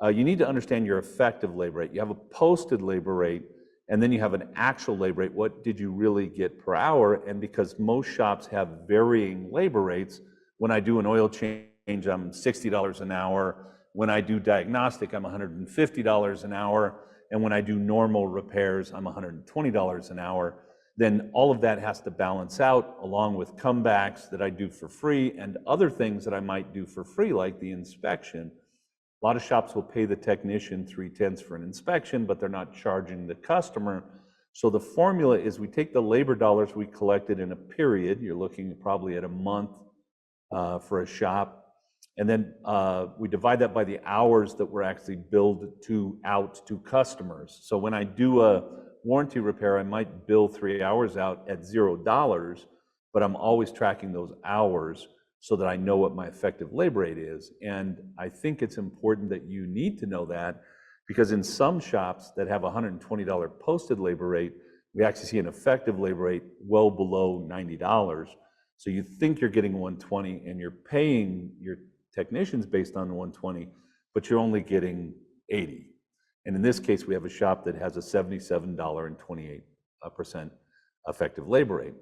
You need to understand your effective labor rate. You have a posted labor rate, and then you have an actual labor rate. What did you really get per hour? And because most shops have varying labor rates, when I do an oil change, I'm $60 an hour. When I do diagnostic, I'm $150 an hour. And when I do normal repairs, I'm $120 an hour. Then all of that has to balance out along with comebacks that I do for free and other things that I might do for free, like the inspection. A lot of shops will pay the technician 3/10 for an inspection, but they're not charging the customer. So the formula is we take the labor dollars we collected in a period, you're looking probably at a month for a shop, and then we divide that by the hours that were actually billed out to customers. So when I do a warranty repair, I might bill 3 hours out at $0, but I'm always tracking those hours so that I know what my effective labor rate is. And I think it's important that you need to know that, because in some shops that have a $120 posted labor rate, we actually see an effective labor rate well below $90. So you think you're getting 120 and you're paying your technicians based on 120, but you're only getting 80. And in this case, we have a shop that has a $77.28% effective labor rate.